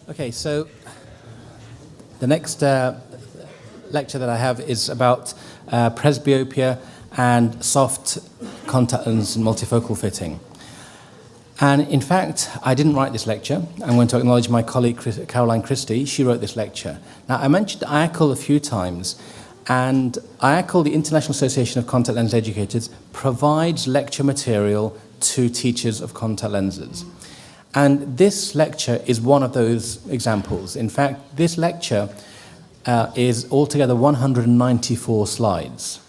Okay, so the next lecture that I have is about presbyopia and soft contact lens and multifocal fitting. And in fact, I didn't write this lecture. I'm going to acknowledge my colleague Caroline Christie. She wrote this lecture. Now, I mentioned IACL a few times, and IACL, the International Association of Contact Lens Educators, provides lecture material to teachers of contact lenses. And this lecture is one of those examples. In fact, this lecture is altogether 194 slides.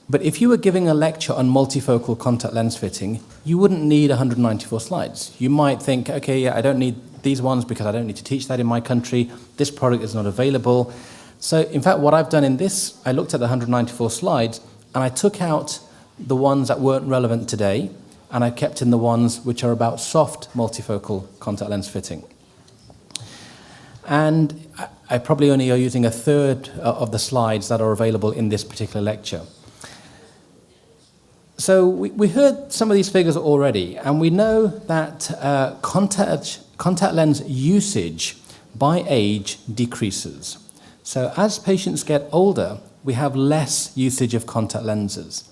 But if you were giving a lecture on multifocal contact lens fitting, you wouldn't need 194 slides. You might think, okay, yeah, I don't need these ones because I don't need to teach that in my country. This product is not available. So in fact, what I've done in this, I looked at the 194 slides and I took out the ones that weren't relevant today, and I kept in the ones which are about soft multifocal contact lens fitting. And I probably only are using a third of the slides that are available in this particular lecture. So we heard some of these figures already, and we know that contact lens usage by age decreases. So as patients get older, we have less usage of contact lenses.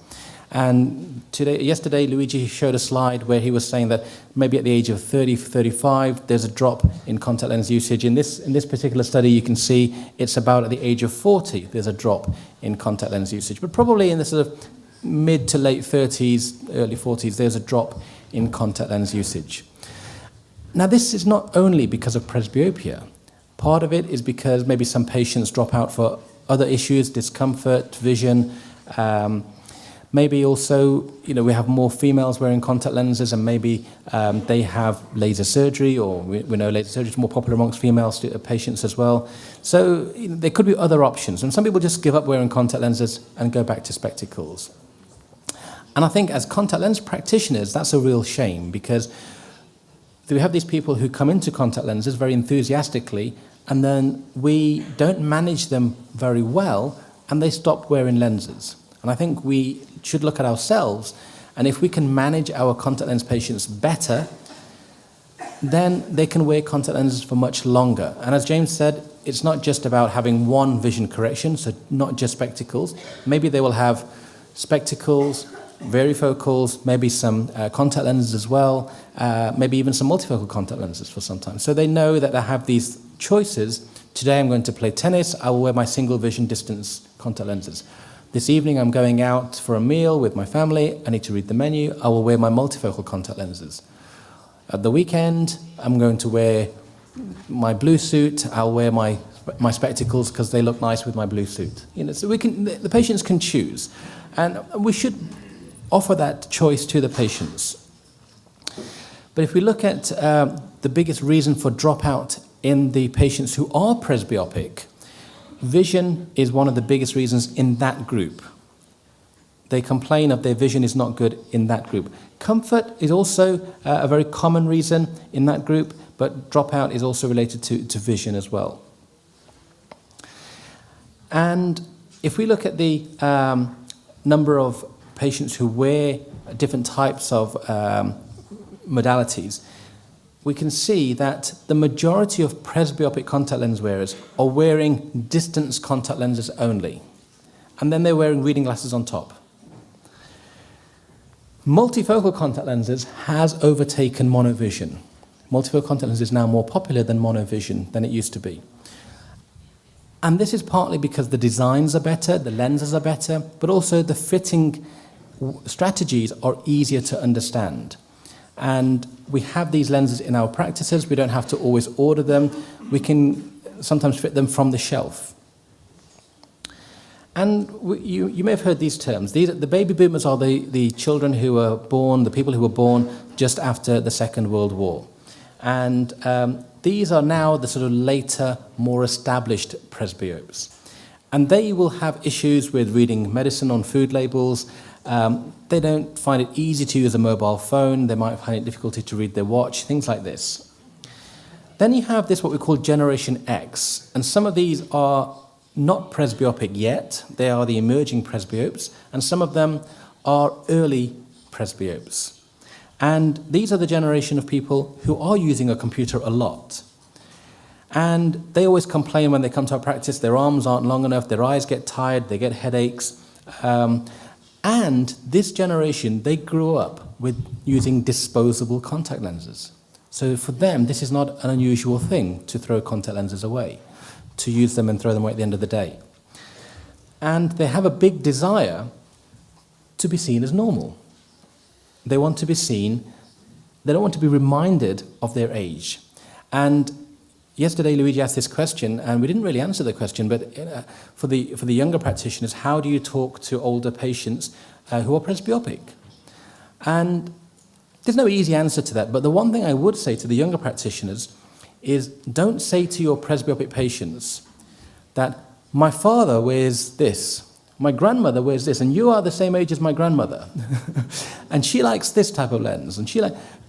And yesterday, Luigi showed a slide where he was saying that maybe at the age of 30, 35, there's a drop in contact lens usage. In this particular study, you can see it's about at the age of 40, there's a drop in contact lens usage. But probably in the sort of mid to late 30s, early 40s, there's a drop in contact lens usage. Now, this is not only because of presbyopia. Part of it is because maybe some patients drop out for other issues, discomfort, vision. Maybe also, we have more females wearing contact lenses, and maybe they have laser surgery, or we know laser surgery is more popular amongst female patients as well. So there could be other options, and some people just give up wearing contact lenses and go back to spectacles. And I think as contact lens practitioners, that's a real shame, because we have these people who come into contact lenses very enthusiastically, and then we don't manage them very well, and they stop wearing lenses. And I think we should look at ourselves, and if we can manage our contact lens patients better, then they can wear contact lenses for much longer. And as James said, it's not just about having one vision correction, so not just spectacles. Maybe they will have spectacles, varifocals, maybe some contact lenses as well, maybe even some multifocal contact lenses for some time. So they know that they have these choices. Today I'm going to play tennis, I will wear my single vision distance contact lenses. This evening I'm going out for a meal with my family, I need to read the menu, I will wear my multifocal contact lenses. At the weekend, I'm going to wear my blue suit, I'll wear my spectacles because they look nice with my blue suit. So the patients can choose, and we should offer that choice to the patients. But if we look at the biggest reason for dropout in the patients who are presbyopic, vision is one of the biggest reasons in that group. They complain of their vision is not good in that group. Comfort is also a very common reason in that group, but dropout is also related to vision as well. And if we look at the number of patients who wear different types of modalities, we can see that the majority of presbyopic contact lens wearers are wearing distance contact lenses only, and then they're wearing reading glasses on top. Multifocal contact lenses has overtaken monovision. Multifocal contact lenses is now more popular than monovision than it used to be. And this is partly because the designs are better, the lenses are better, but also the fitting strategies are easier to understand. And we have these lenses in our practices. We don't have to always order them. We can sometimes fit them from the shelf. And you may have heard these terms. The baby boomers are the children who were born, the people who were born just after the Second World War. And these are now the sort of later, more established presbyopes. And they will have issues with reading medicine on food labels. They don't find it easy to use a mobile phone. They might find it difficult to read their watch, things like this. Then you have this, what we call Generation X. And some of these are not presbyopic yet. They are the emerging presbyopes. And some of them are early presbyopes. And these are the generation of people who are using a computer a lot. And they always complain when they come to our practice, their arms aren't long enough, their eyes get tired, they get headaches. And this generation, they grew up with using disposable contact lenses. So for them, this is not an unusual thing to throw contact lenses away, to use them and throw them away at the end of the day. And they have a big desire to be seen as normal. They want to be seen, they don't want to be reminded of their age. And yesterday Luigi asked this question, and we didn't really answer the question, but for the younger practitioners, how do you talk to older patients who are presbyopic? And there's no easy answer to that, but the one thing I would say to the younger practitioners is don't say to your presbyopic patients that my father wears this, my grandmother wears this, and you are the same age as my grandmother. And she likes this type of lens, and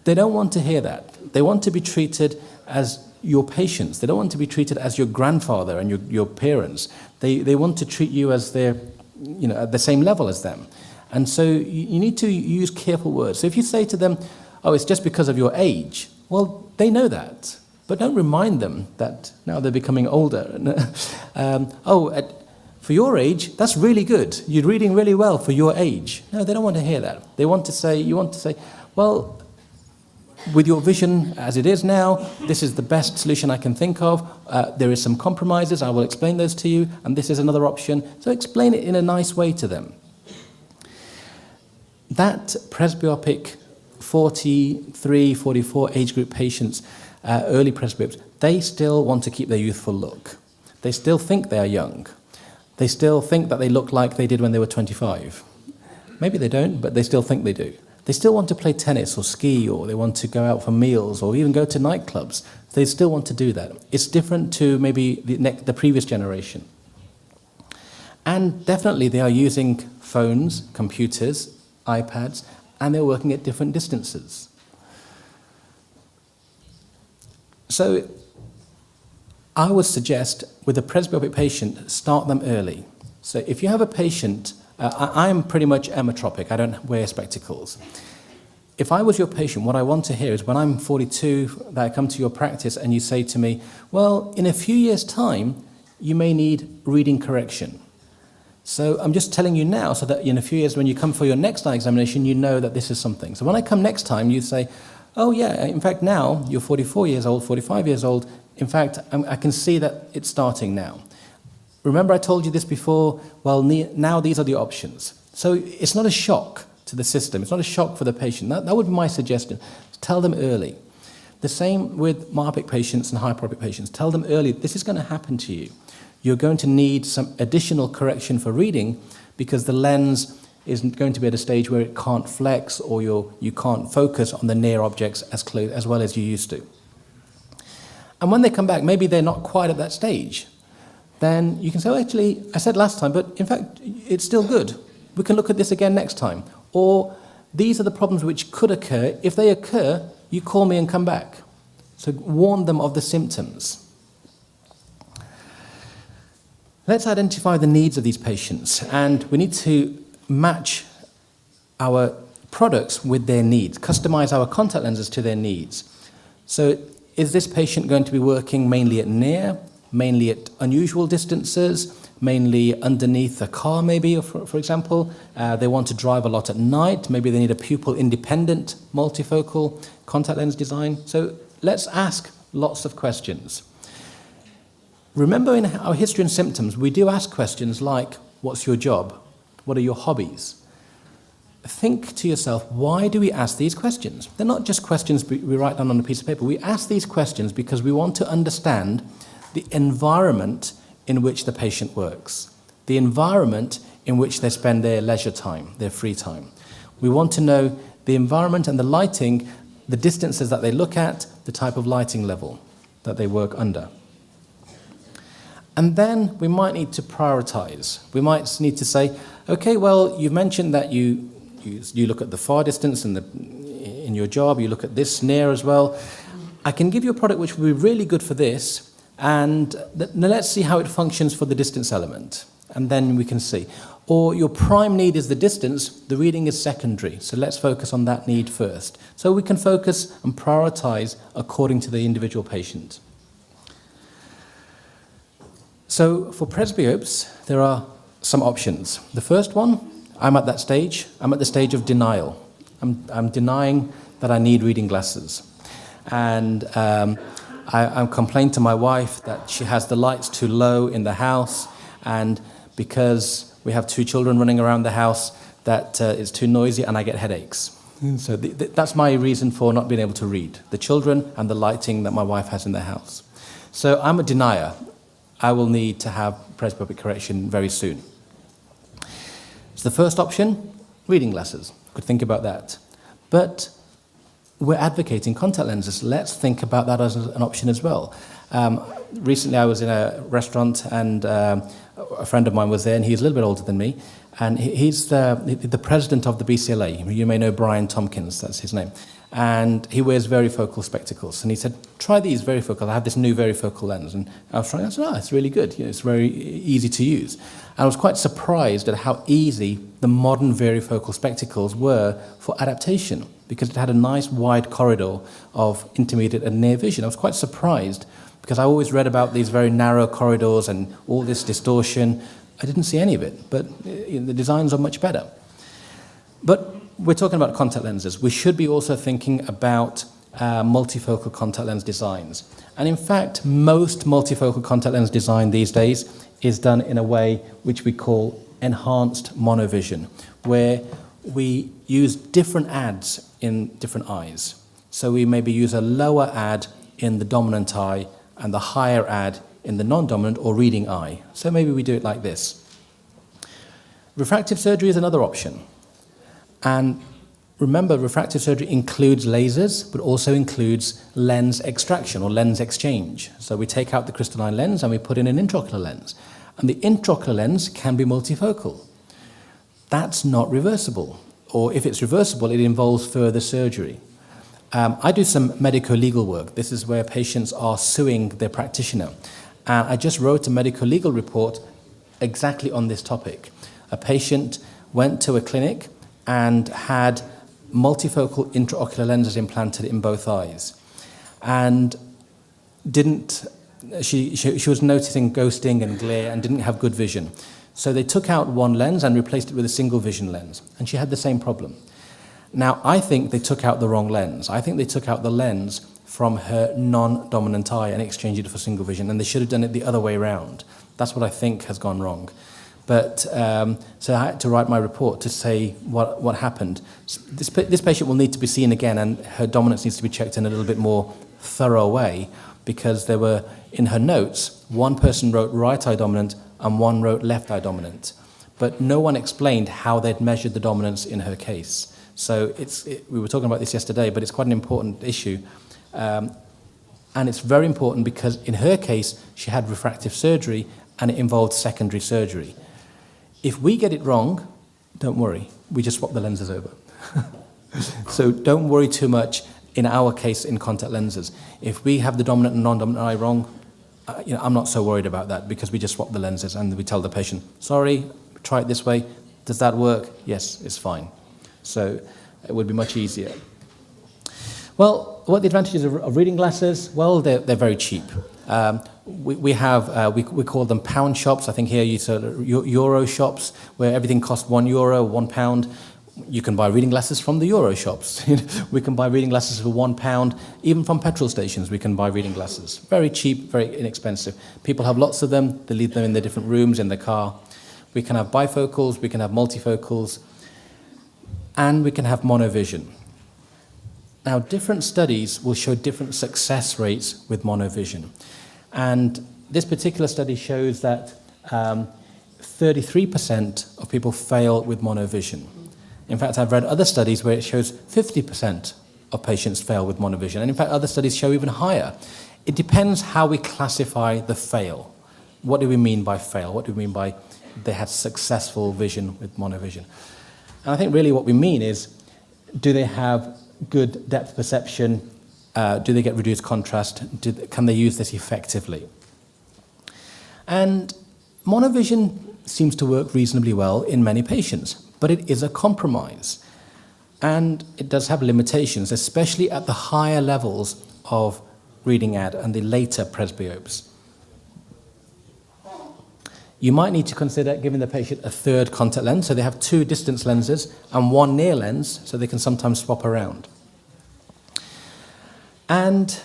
they don't want to hear that. They want to be treated as your patients. They don't want to be treated as your grandfather and your parents. They want to treat you as at the same level as them. And so you need to use careful words. So if you say to them, oh, it's just because of your age, well, they know that. But don't remind them that now they're becoming older. For your age, that's really good. You're reading really well for your age. No, they don't want to hear that. You want to say, well, with your vision as it is now, this is the best solution I can think of. There is some compromises. I will explain those to you, and this is another option. So explain it in a nice way to them. That presbyopic 43, 44 age group patients, early presbyopes, they still want to keep their youthful look. They still think they are young. They still think that they look like they did when they were 25. Maybe they don't, but they still think they do. They still want to play tennis or ski, or they want to go out for meals or even go to nightclubs. They still want to do that. It's different to maybe the previous generation. And definitely they are using phones, computers, iPads, and they're working at different distances. So I would suggest with a presbyopic patient, start them early. So if you have a patient, I'm pretty much emmetropic, I don't wear spectacles. If I was your patient, what I want to hear is when I'm 42, that I come to your practice and you say to me, well, in a few years' time, you may need reading correction. So I'm just telling you now so that in a few years when you come for your next eye examination, you know that this is something. So when I come next time, you say, oh yeah, in fact now you're 44 years old, 45 years old. In fact, I can see that it's starting now. Remember I told you this before? Well, now these are the options. So it's not a shock to the system. It's not a shock for the patient. That would be my suggestion. Tell them early. The same with myopic patients and hyperopic patients. Tell them early, this is going to happen to you. You're going to need some additional correction for reading because the lens isn't going to be at a stage where it can't flex or you can't focus on the near objects as well as you used to. And when they come back, maybe they're not quite at that stage. Then you can say, well, actually, I said last time, but in fact, it's still good. We can look at this again next time. Or these are the problems which could occur. If they occur, you call me and come back. So warn them of the symptoms. Let's identify the needs of these patients, and we need to match our products with their needs, customize our contact lenses to their needs. So is this patient going to be working mainly at near, mainly at unusual distances, mainly underneath a car maybe, for example? They want to drive a lot at night, maybe they need a pupil-independent multifocal contact lens design. So let's ask lots of questions. Remember in our history and symptoms, we do ask questions like, what's your job? What are your hobbies? Think to yourself, why do we ask these questions? They're not just questions we write down on a piece of paper. We ask these questions because we want to understand the environment in which the patient works, the environment in which they spend their leisure time, their free time. We want to know the environment and the lighting, the distances that they look at, the type of lighting level that they work under. And then we might need to prioritize. We might need to say, okay, well, you've mentioned that you look at the far distance in your job, you look at this near as well. I can give you a product which will be really good for this, and let's see how it functions for the distance element, and then we can see. Or your prime need is the distance, the reading is secondary, so let's focus on that need first. So we can focus and prioritize according to the individual patient. So for presbyopes, there are some options. The first one, I'm at the stage of denial. I'm denying that I need reading glasses. And I'm complaining to my wife that she has the lights too low in the house, and because we have 2 children running around the house, that it's too noisy and I get headaches. So that's my reason for not being able to read, the children and the lighting that my wife has in the house. So I'm a denier. I will need to have presbyopic correction very soon. So the first option, reading glasses. Could think about that. But we're advocating contact lenses. Let's think about that as an option as well. Recently I was in a restaurant and a friend of mine was there, and he's a little bit older than me, and he's the president of the BCLA. You may know Brian Tompkins, that's his name. And he wears varifocal spectacles. And he said, try these varifocal. I have this new varifocal lens. And I was trying, I said, it's really good. It's very easy to use. And I was quite surprised at how easy the modern varifocal spectacles were for adaptation, because it had a nice wide corridor of intermediate and near vision. I was quite surprised, because I always read about these very narrow corridors and all this distortion. I didn't see any of it, but the designs are much better. But we're talking about contact lenses. We should be also thinking about multifocal contact lens designs. And in fact, most multifocal contact lens design these days is done in a way which we call enhanced monovision, where we use different ads in different eyes. So we maybe use a lower ad in the dominant eye and the higher ad in the non-dominant or reading eye. So maybe we do it like this. Refractive surgery is another option. And remember, refractive surgery includes lasers, but also includes lens extraction or lens exchange. So we take out the crystalline lens and we put in an intraocular lens. And the intraocular lens can be multifocal. That's not reversible. Or if it's reversible, it involves further surgery. I do some medico-legal work. This is where patients are suing their practitioner. I just wrote a medico-legal report exactly on this topic. A patient went to a clinic and had multifocal intraocular lenses implanted in both eyes. And she was noticing ghosting and glare and didn't have good vision. So they took out one lens and replaced it with a single vision lens. And she had the same problem. Now, I think they took out the wrong lens. I think they took out the lens from her non-dominant eye and exchanged it for single vision. And they should have done it the other way around. That's what I think has gone wrong. But so I had to write my report to say what happened. This patient will need to be seen again, and her dominance needs to be checked in a little bit more thorough way, because there were, in her notes, one person wrote right eye dominant and one wrote left eye dominant. But no one explained how they'd measured the dominance in her case. So we were talking about this yesterday, but it's quite an important issue. And it's very important because in her case, she had refractive surgery and it involved secondary surgery. If we get it wrong, don't worry, we just swap the lenses over. So don't worry too much in our case in contact lenses. If we have the dominant and non-dominant eye wrong, I'm not so worried about that, because we just swap the lenses and we tell the patient, sorry, try it this way. Does that work? Yes, it's fine. So it would be much easier. Well, what are the advantages of reading glasses? Well, they're very cheap. We call them pound shops. I think here you sort of euro shops, where everything costs €1, £1. You can buy reading glasses from the euro shops. We can buy reading glasses for £1. Even from petrol stations, we can buy reading glasses. Very cheap, very inexpensive. People have lots of them. They leave them in their different rooms in the car. We can have bifocals, we can have multifocals, and we can have monovision. Now, different studies will show different success rates with monovision. And this particular study shows that 33% of people fail with monovision. In fact, I've read other studies where it shows 50% of patients fail with monovision. And in fact, other studies show even higher. It depends how we classify the fail. What do we mean by fail? What do we mean by they had successful vision with monovision? And I think really what we mean is, do they have good depth perception? Do they get reduced contrast? Can they use this effectively? And monovision seems to work reasonably well in many patients, but it is a compromise. And it does have limitations, especially at the higher levels of reading ad and the later presbyopes. you might need to consider giving the patient a third contact lens, so they have 2 distance lenses and 1 near lens, so they can sometimes swap around. And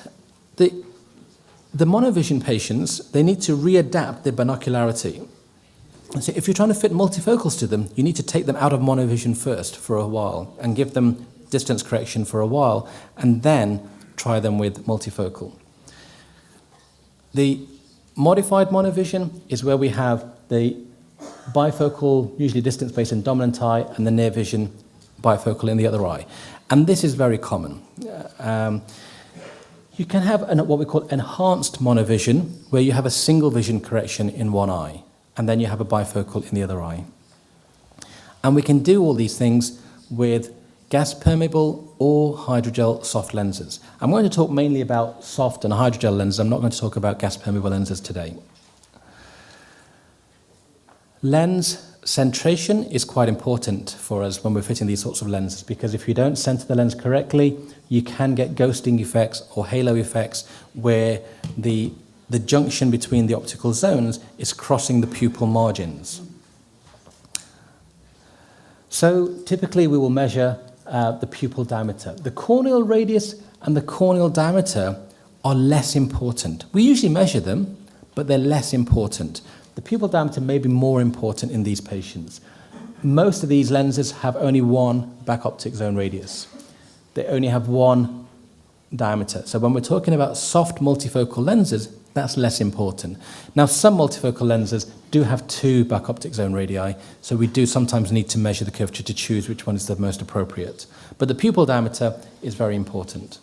the monovision patients, they need to readapt their binocularity. So if you're trying to fit multifocals to them, you need to take them out of monovision first for a while and give them distance correction for a while, and then try them with multifocal. The modified monovision is where we have the bifocal, usually distance-based in dominant eye, and the near vision bifocal in the other eye. And this is very common. You can have what we call enhanced monovision, where you have a single vision correction in one eye, and then you have a bifocal in the other eye. And we can do all these things with gas-permeable or hydrogel soft lenses. I'm going to talk mainly about soft and hydrogel lenses. I'm not going to talk about gas-permeable lenses today. Lens centration is quite important for us when we're fitting these sorts of lenses, because if you don't center the lens correctly, you can get ghosting effects or halo effects where the junction between the optical zones is crossing the pupil margins. So typically we will measure the pupil diameter. The corneal radius and the corneal diameter are less important. We usually measure them, but they're less important. The pupil diameter may be more important in these patients. Most of these lenses have only 1 back optic zone radius. They only have 1 diameter. So when we're talking about soft multifocal lenses, that's less important. Now, some multifocal lenses do have 2 back optic zone radii, so we do sometimes need to measure the curvature to choose which one is the most appropriate. But the pupil diameter is very important.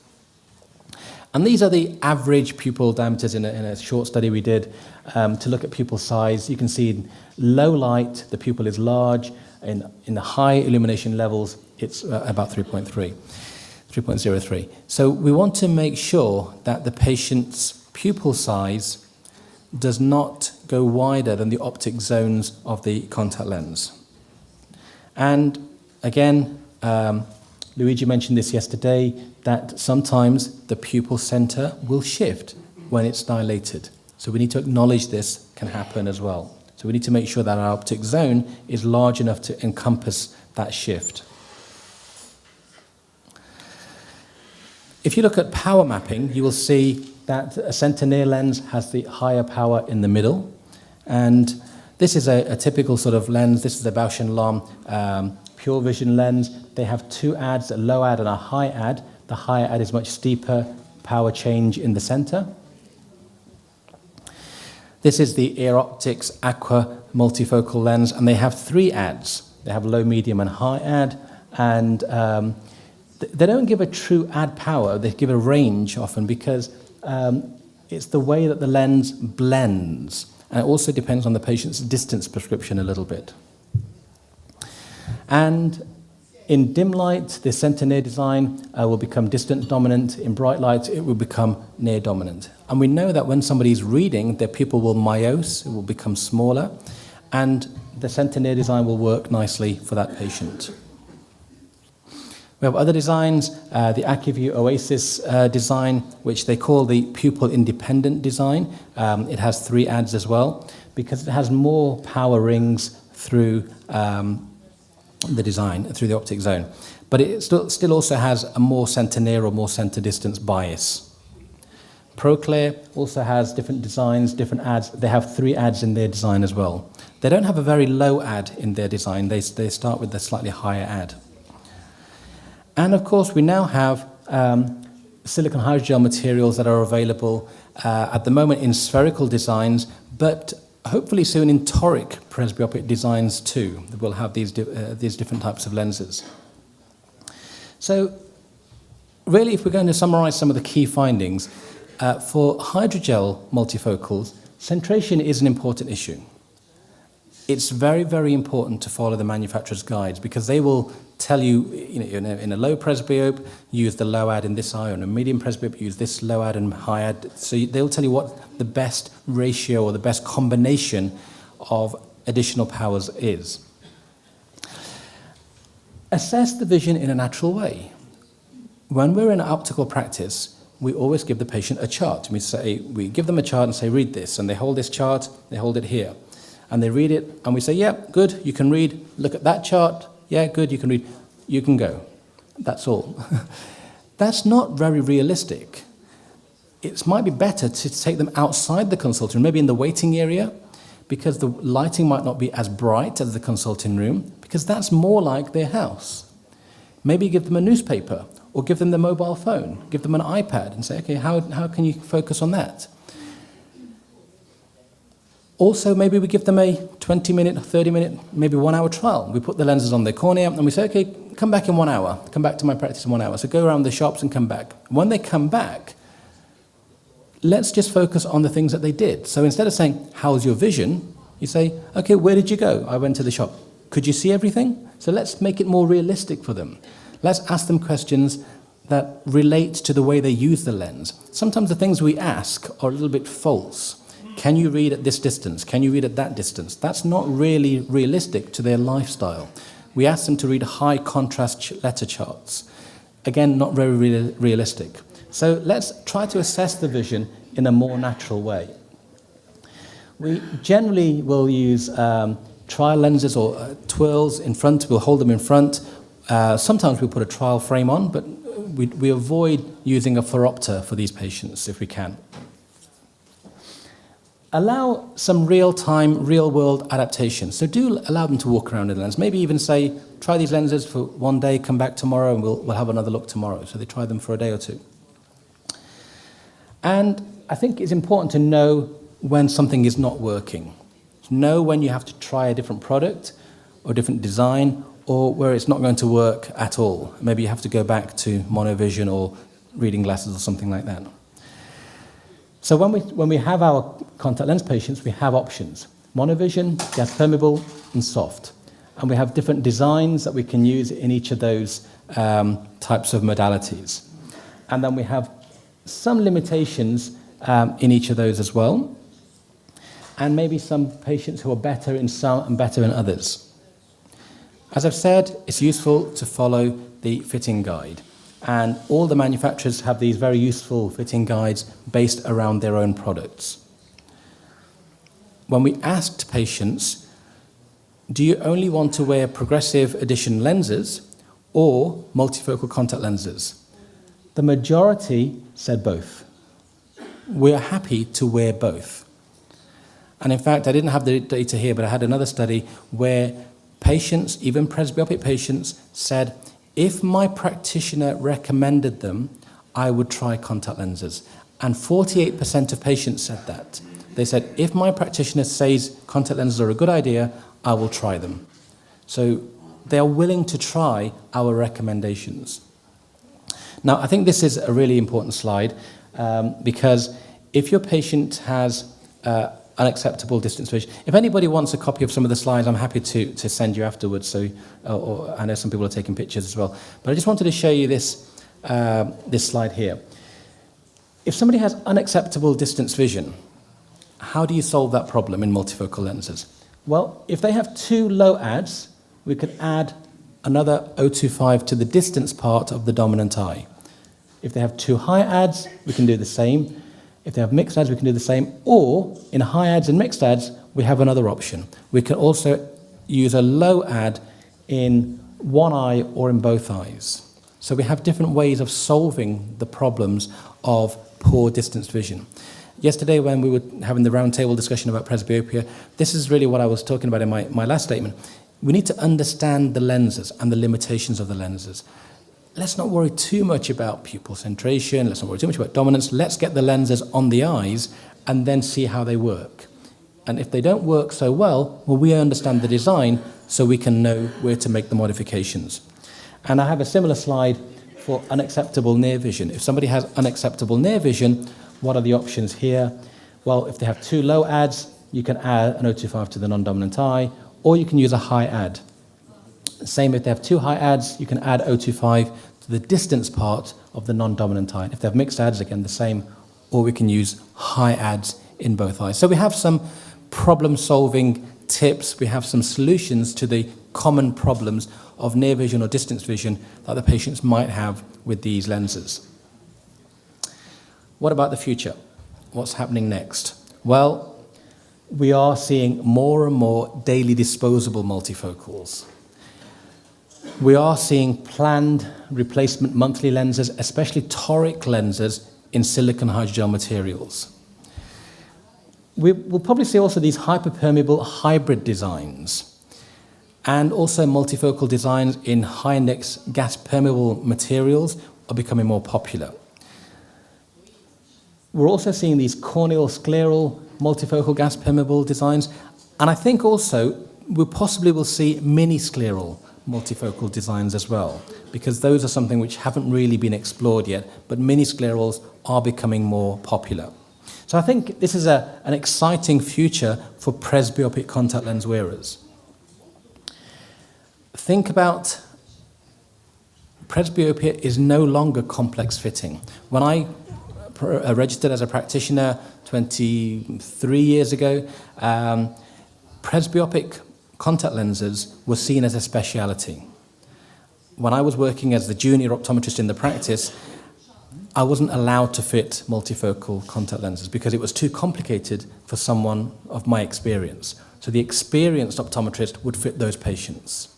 And these are the average pupil diameters in a short study we did to look at pupil size. You can see in low light, the pupil is large. In the high illumination levels, it's about 3.03. So we want to make sure that the patient's pupil size does not go wider than the optic zones of the contact lens. And again, Luigi mentioned this yesterday, that sometimes the pupil center will shift when it's dilated. So we need to acknowledge this can happen as well. So we need to make sure that our optic zone is large enough to encompass that shift. If you look at power mapping, you will see that a center near lens has the higher power in the middle. And this is a typical sort of lens. This is the Bausch & Lomb pure vision lens. They have 2 ads, a low ad and a high ad. The higher ad is much steeper power change in the center. This is the Air Optics Aqua multifocal lens, and they have 3 ads. They have low, medium, and high ad, and they don't give a true ad power. They give a range often because it's the way that the lens blends, and it also depends on the patient's distance prescription a little bit. And in dim light, the center-near design will become distance dominant. In bright light, it will become near dominant. And we know that when somebody's reading, their pupil will myose, it will become smaller, and the center-near design will work nicely for that patient. We have other designs, the AccuView Oasis design, which they call the pupil-independent design. It has 3 ads as well, because it has more power rings through the design, through the optic zone. But it still also has a more center-near or more center-distance bias. ProClear also has different designs, different ads. They have 3 ads in their design as well. They don't have a very low ad in their design. They start with the slightly higher ad. And of course, we now have silicone hydrogel materials that are available at the moment in spherical designs, but hopefully soon in toric presbyopic designs too. We'll have these different types of lenses. So really, if we're going to summarize some of the key findings, for hydrogel multifocals, centration is an important issue. It's very, very important to follow the manufacturer's guides, because they will tell you, in a low presbyope, use the low ad in this eye, or in a medium presbyope, use this low ad and high ad. So they'll tell you what the best ratio or the best combination of additional powers is. Assess the vision in a natural way. When we're in optical practice, we always give the patient a chart. We give them a chart and say, read this, and they hold this chart, they hold it here. And they read it, and we say, yeah, good, you can read. Look at that chart. Yeah, good, you can read. You can go. That's all. That's not very realistic. It might be better to take them outside the consulting room, maybe in the waiting area, because the lighting might not be as bright as the consulting room, because that's more like their house. Maybe give them a newspaper, or give them the mobile phone, give them an iPad, and say, okay, how can you focus on that? Also, maybe we give them a 20-minute, 30-minute, maybe 1-hour trial. We put the lenses on their cornea, and we say, okay, come back in 1 hour. Come back to my practice in 1 hour. So go around the shops and come back. When they come back, let's just focus on the things that they did. So instead of saying, how's your vision? You say, okay, where did you go? I went to the shop. Could you see everything? So let's make it more realistic for them. Let's ask them questions that relate to the way they use the lens. Sometimes the things we ask are a little bit false. Can you read at this distance? Can you read at that distance? That's not really realistic to their lifestyle. We ask them to read high contrast letter charts. Again, not very realistic. So let's try to assess the vision in a more natural way. We generally will use trial lenses or twirls in front. We'll hold them in front. Sometimes we'll put a trial frame on, but we avoid using a phoropter for these patients if we can. Allow some real-time, real-world adaptation. So do allow them to walk around in the lens. Maybe even say, try these lenses for 1 day, come back tomorrow, and we'll have another look tomorrow. So they try them for a day or two. And I think it's important to know when something is not working. Know when you have to try a different product or different design, or where it's not going to work at all. Maybe you have to go back to monovision or reading glasses or something like that. So when we have our contact lens patients, we have options. Monovision, gas permeable, and soft. And we have different designs that we can use in each of those types of modalities. And then we have some limitations in each of those as well. And maybe some patients who are better in some and better in others. As I've said, it's useful to follow the fitting guide. And all the manufacturers have these very useful fitting guides based around their own products. When we asked patients, do you only want to wear progressive edition lenses or multifocal contact lenses? The majority said both. We're happy to wear both. And in fact, I didn't have the data here, but I had another study where patients, even presbyopic patients, said, if my practitioner recommended them, I would try contact lenses. And 48% of patients said that. They said, if my practitioner says contact lenses are a good idea, I will try them. So they are willing to try our recommendations. Now, I think this is a really important slide because if your patient has unacceptable distance vision. If anybody wants a copy of some of the slides, I'm happy to send you afterwards. So, or I know some people are taking pictures as well. But I just wanted to show you this slide here. If somebody has unacceptable distance vision, how do you solve that problem in multifocal lenses? Well, if they have two low ads, we could add another 0.25 to the distance part of the dominant eye. If they have two high ads, we can do the same. If they have mixed ads, we can do the same. Or in high ads and mixed ads, we have another option. We can also use a low ad in one eye or in both eyes. So we have different ways of solving the problems of poor distance vision. Yesterday, when we were having the roundtable discussion about presbyopia, this is really what I was talking about in my last statement. We need to understand the lenses and the limitations of the lenses. Let's not worry too much about pupil centration. Let's not worry too much about dominance. Let's get the lenses on the eyes and then see how they work. And if they don't work so well, we understand the design so we can know where to make the modifications. And I have a similar slide for unacceptable near vision. If somebody has unacceptable near vision, what are the options here? Well, if they have two low ads, you can add an 0.25 to the non-dominant eye, or you can use a high ad. Same if they have two high ads, you can add 0.25 to the distance part of the non-dominant eye. If they have mixed ads, again the same, or we can use high ads in both eyes. So we have some problem-solving tips, we have some solutions to the common problems of near vision or distance vision that the patients might have with these lenses. What about the future? What's happening next? Well, we are seeing more and more daily disposable multifocals. We are seeing planned replacement monthly lenses, especially toric lenses in silicon hydrogel materials. We'll probably see also these hyperpermeable hybrid designs and also multifocal designs in high-index gas-permeable materials are becoming more popular. We're also seeing these corneal scleral multifocal gas-permeable designs, and I think also we possibly will see mini-scleral multifocal designs as well, because those are something which haven't really been explored yet, but mini-sclerals are becoming more popular. So I think this is an exciting future for presbyopic contact lens wearers. Think about presbyopia is no longer complex fitting. When I registered as a practitioner 23 years ago, presbyopic contact lenses were seen as a speciality. When I was working as the junior optometrist in the practice, I wasn't allowed to fit multifocal contact lenses because it was too complicated for someone of my experience. So the experienced optometrist would fit those patients.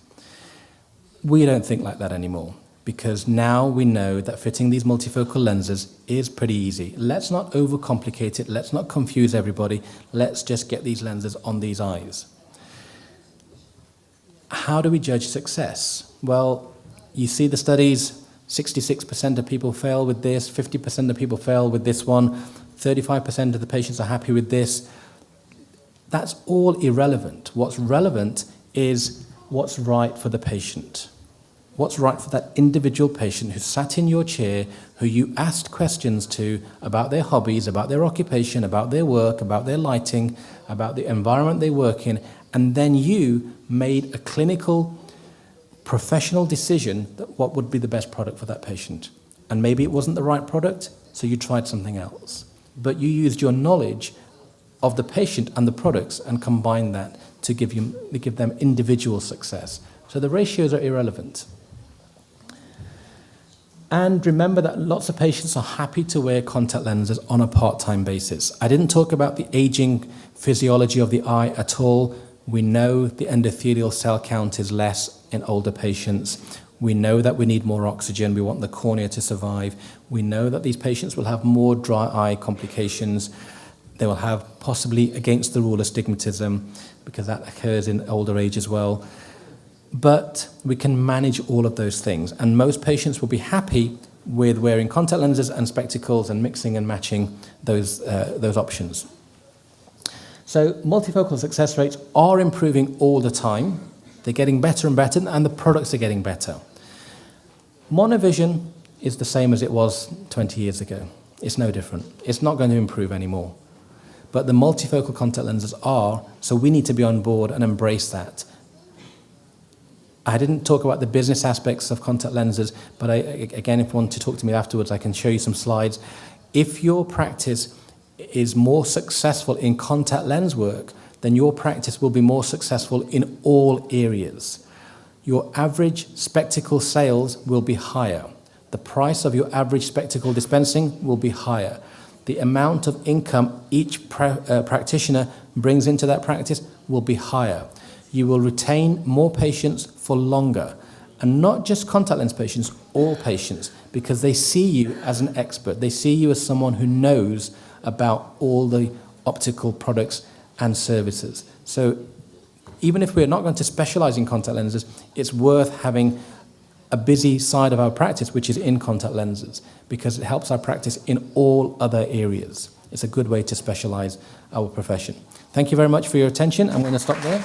We don't think like that anymore, because now we know that fitting these multifocal lenses is pretty easy. Let's not overcomplicate it. Let's not confuse everybody. Let's just get these lenses on these eyes. How do we judge success? Well, you see the studies, 66% of people fail with this, 50% of people fail with this one, 35% of the patients are happy with this. That's all irrelevant. What's relevant is what's right for the patient. What's right for that individual patient who sat in your chair, who you asked questions to about their hobbies, about their occupation, about their work, about their lighting, about the environment they work in, and then you made a clinical, professional decision that what would be the best product for that patient. And maybe it wasn't the right product, so you tried something else. But you used your knowledge of the patient and the products and combined that to give them individual success. So the ratios are irrelevant. And remember that lots of patients are happy to wear contact lenses on a part-time basis. I didn't talk about the aging physiology of the eye at all. We know the endothelial cell count is less in older patients. We know that we need more oxygen. We want the cornea to survive. We know that these patients will have more dry eye complications. They will have possibly against the rule astigmatism, because that occurs in older age as well. But we can manage all of those things. And most patients will be happy with wearing contact lenses and spectacles and mixing and matching those options. So multifocal success rates are improving all the time. They're getting better and better, and the products are getting better. Monovision is the same as it was 20 years ago. It's no different. It's not going to improve anymore. But the multifocal contact lenses are, so we need to be on board and embrace that. I didn't talk about the business aspects of contact lenses, but again, if you want to talk to me afterwards, I can show you some slides. If your practice is more successful in contact lens work, then your practice will be more successful in all areas. Your average spectacle sales will be higher. The price of your average spectacle dispensing will be higher. The amount of income each practitioner brings into that practice will be higher. You will retain more patients for longer. And not just contact lens patients, all patients, because they see you as an expert. They see you as someone who knows about all the optical products and services. So even if we're not going to specialize in contact lenses, it's worth having a busy side of our practice, which is in contact lenses, because it helps our practice in all other areas. It's a good way to specialize our profession. Thank you very much for your attention. I'm going to stop there.